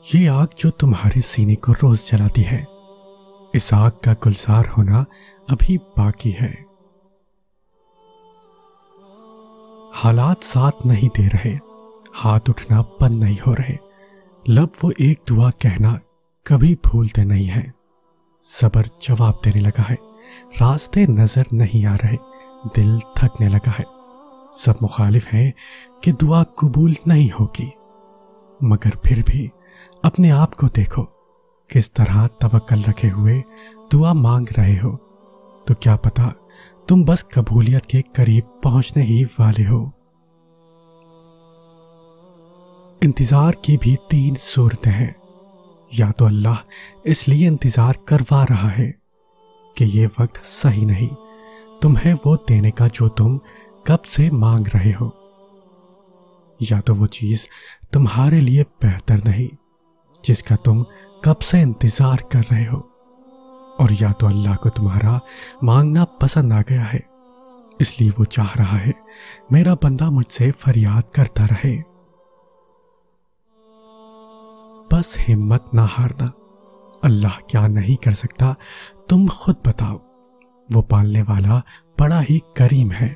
یہ آگ جو تمہارے سینے کو روز جلاتی ہے، اس آگ کا گلزار ہونا ابھی باقی ہے۔ حالات ساتھ نہیں دے رہے، ہاتھ اٹھنا بند نہیں ہو رہے، لب وہ ایک دعا کہنا کبھی بھولتے نہیں ہیں۔ صبر جواب دینے لگا ہے، راستے نظر نہیں آ رہے، دل تھکنے لگا ہے، سب مخالف ہیں کہ دعا قبول نہیں ہوگی، مگر پھر بھی اپنے آپ کو دیکھو، کس طرح توکل رکھے ہوئے دعا مانگ رہے ہو، تو کیا پتا تم بس قبولیت کے قریب پہنچنے ہی والے ہو۔ انتظار کی بھی 3 صورتیں ہیں، یا تو اللہ اس لیے انتظار کروا رہا ہے کہ یہ وقت صحیح نہیں تمہیں وہ دینے کا جو تم کب سے مانگ رہے ہو، یا تو وہ چیز تمہارے لیے بہتر نہیں جس کا تم کب سے انتظار کر رہے ہو، اور یا تو اللہ کو تمہارا مانگنا پسند آ گیا ہے، اس لیے وہ چاہ رہا ہے میرا بندہ مجھ سے فریاد کرتا رہے۔ بس ہمت نہ ہارنا، اللہ کیا نہیں کر سکتا تم خود بتاؤ، وہ پالنے والا بڑا ہی کریم ہے،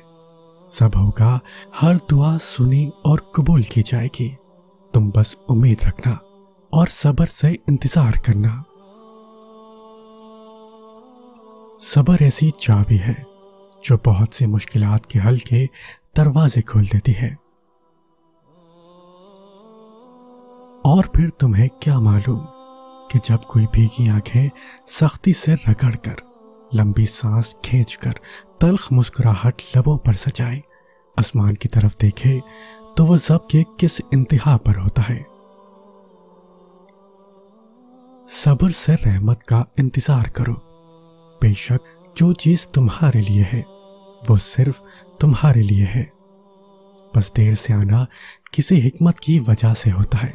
سب ہوگا، ہر دعا سنی اور قبول کی جائے گی، تم بس امید رکھنا اور صبر سے انتظار کرنا۔ صبر ایسی چابی ہے جو بہت سی مشکلات کے حل کے دروازے کھول دیتی ہے، اور پھر تمہیں کیا معلوم کہ جب کوئی بھیگی آنکھیں سختی سے رگڑ کر، لمبی سانس کھینچ کر، تلخ مسکراہٹ لبوں پر سجائے، آسمان کی طرف دیکھے تو وہ ضبط کے کس انتہا پر ہوتا ہے۔ صبر سے رحمت کا انتظار کرو، بے شک جو چیز تمہارے لیے ہے وہ صرف تمہارے لیے ہے، بس دیر سے آنا کسی حکمت کی وجہ سے ہوتا ہے،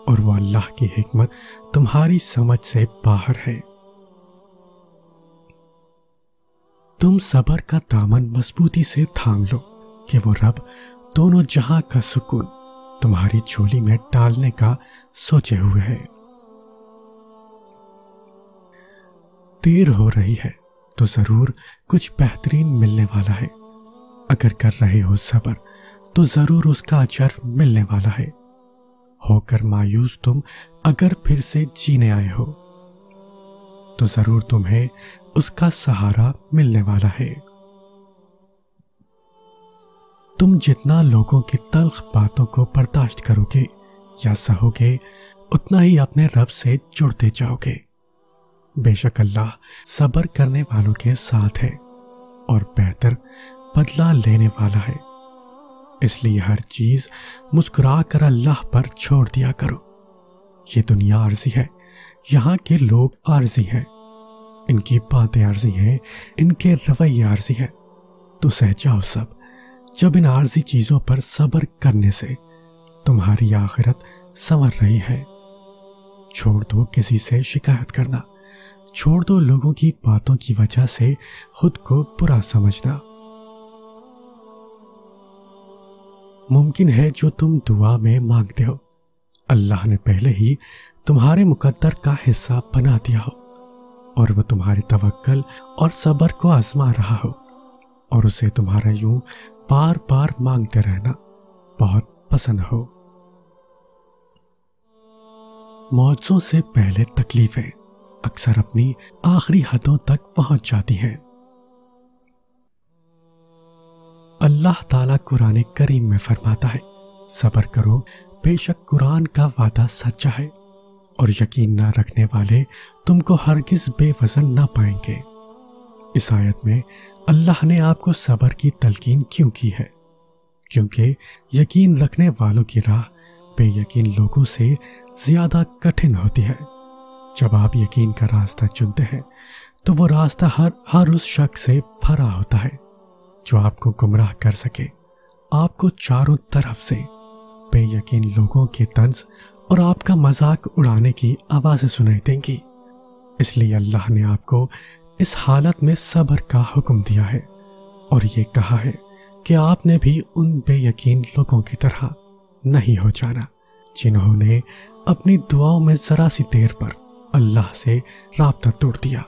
اور وہ اللہ کی حکمت تمہاری سمجھ سے باہر ہے۔ تم صبر کا دامن مضبوطی سے تھام لو کہ وہ رب دونوں جہاں کا سکون تمہاری جھولی میں ڈالنے کا سوچے ہوئے ہے۔ دیر ہو رہی ہے تو ضرور کچھ بہترین ملنے والا ہے، اگر کر رہے ہو صبر تو ضرور اس کا اجر ملنے والا ہے۔ ہو کر مایوس تم اگر پھر سے جینے آئے ہو تو ضرور تمہیں اس کا سہارا ملنے والا ہے۔ تم جتنا لوگوں کی تلخ باتوں کو برداشت کرو گے یا سہو گے، اتنا ہی اپنے رب سے جڑتے جاؤ گے۔ بے شک اللہ صبر کرنے والوں کے ساتھ ہے اور بہتر بدلہ لینے والا ہے، اس لیے ہر چیز مسکرا کر اللہ پر چھوڑ دیا کرو۔ یہ دنیا عارضی ہے، یہاں کے لوگ عارضی ہیں، ان کی باتیں عارضی ہیں، ان کے رویے عارضی ہیں، تو سہ جاؤ سب، جب ان عارضی چیزوں پر صبر کرنے سے تمہاری آخرت سنور رہی ہے۔ چھوڑ دو کسی سے شکایت کرنا، چھوڑ دو لوگوں کی باتوں کی وجہ سے خود کو برا سمجھنا۔ ممکن ہے جو تم دعا میں مانگتے ہو اللہ نے پہلے ہی تمہارے مقدر کا حصہ بنا دیا ہو، اور وہ تمہارے توکل اور صبر کو آزما رہا ہو، اور اسے تمہارا یوں بار بار مانگتے رہنا بہت پسند ہو۔ معجزوں سے پہلے تکلیفیں اکثر اپنی آخری حدوں تک پہنچ جاتی ہیں۔ اللہ تعالیٰ قرآن کریم میں فرماتا ہے، صبر کرو، بے شک قرآن کا وعدہ سچا ہے، اور یقین نہ رکھنے والے تم کو ہرگز بے وزن نہ پائیں گے۔ اس آیت میں اللہ نے آپ کو صبر کی تلقین کیوں کی ہے؟ کیونکہ یقین رکھنے والوں کی راہ بے یقین لوگوں سے زیادہ کٹھن ہوتی ہے۔ جب آپ یقین کا راستہ چنتے ہیں تو وہ راستہ ہر اس شخص سے بھرا ہوتا ہے جو آپ کو گمراہ کر سکے۔ آپ کو چاروں طرف سے بے یقین لوگوں کے طنز اور آپ کا مذاق اڑانے کی آوازیں سنائی دیں گی، اس لیے اللہ نے آپ کو اس حالت میں صبر کا حکم دیا ہے، اور یہ کہا ہے کہ آپ نے بھی ان بے یقین لوگوں کی طرح نہیں ہو جانا جنہوں نے اپنی دعاؤں میں ذرا سی دیر پر اللہ سے رابطہ توڑ دیا۔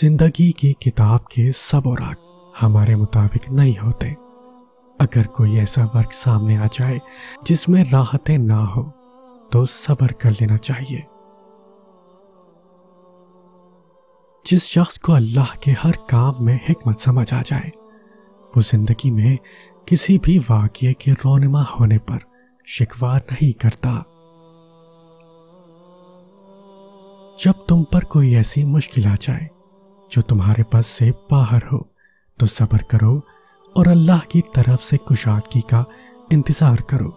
زندگی کی کتاب کے سب اوراق ہمارے مطابق نہیں ہوتے۔ اگر کوئی ایسا وقت سامنے آ جائے جس میں راحتیں نہ ہو تو صبر کر لینا چاہیے۔ جس شخص کو اللہ کے ہر کام میں حکمت سمجھ آ جائے وہ زندگی میں کسی بھی واقعے کے رونما ہونے پر شکوہ نہیں کرتا۔ جب تم پر کوئی ایسی مشکل آ جائے جو تمہارے پاس سے باہر ہو تو صبر کرو اور اللہ کی طرف سے کشادگی کا انتظار کرو۔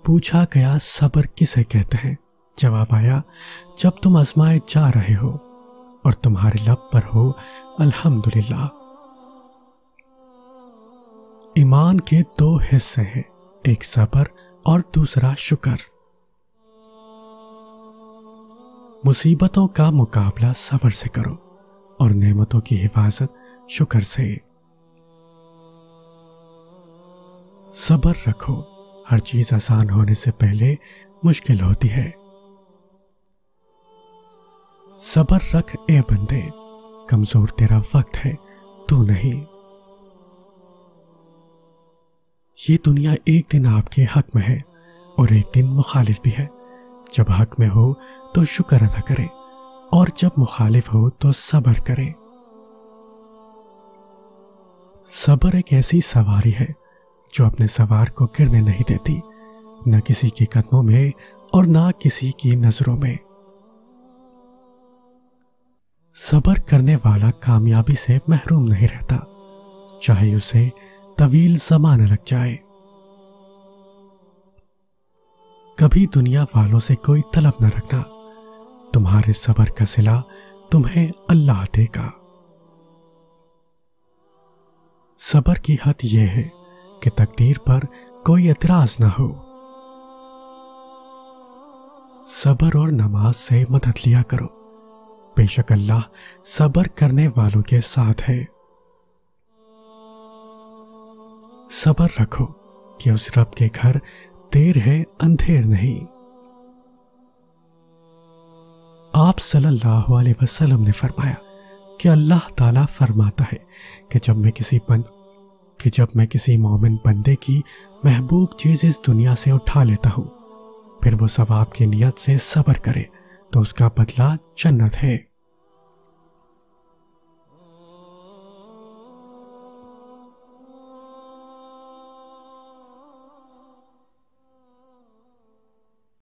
پوچھا گیا صبر کسے کہتے ہیں؟ جواب آیا جب تم آزمائے جا رہے ہو اور تمہارے لب پر ہو الحمدللہ۔ ایمان کے دو حصے ہیں، ایک صبر اور دوسرا شکر۔ مصیبتوں کا مقابلہ صبر سے کرو اور نعمتوں کی حفاظت شکر سے۔ صبر رکھو، ہر چیز آسان ہونے سے پہلے مشکل ہوتی ہے۔ صبر رکھ اے بندے، کمزور تیرا وقت ہے تو نہیں۔ یہ دنیا ایک دن آپ کے حق میں ہے اور ایک دن مخالف بھی ہے۔ جب حق میں ہو تو شکر ادا کرے اور جب مخالف ہو تو صبر کرے۔ صبر ایک ایسی سواری ہے جو اپنے سوار کو گرنے نہیں دیتی، نہ کسی کے قدموں میں اور نہ کسی کی نظروں میں۔ صبر کرنے والا کامیابی سے محروم نہیں رہتا، چاہے اسے طویل زمانہ لگ جائے۔ کبھی دنیا والوں سے کوئی طلب نہ رکھنا، تمہارے صبر کا صلہ تمہیں اللہ دے گا۔ صبر کی حد یہ ہے کہ تقدیر پر کوئی اعتراض نہ ہو۔ صبر اور نماز سے مدد لیا کرو، بے شک اللہ صبر کرنے والوں کے ساتھ ہے۔ صبر رکھو کہ اس رب کے گھر دیر ہے اندھیر نہیں۔ آپ صلی اللہ علیہ وسلم نے فرمایا کہ اللہ تعالیٰ فرماتا ہے کہ جب میں کسی مومن بندے کی محبوب چیز اس دنیا سے اٹھا لیتا ہوں پھر وہ ثواب کی نیت سے صبر کرے تو اس کا بدلہ جنت ہے۔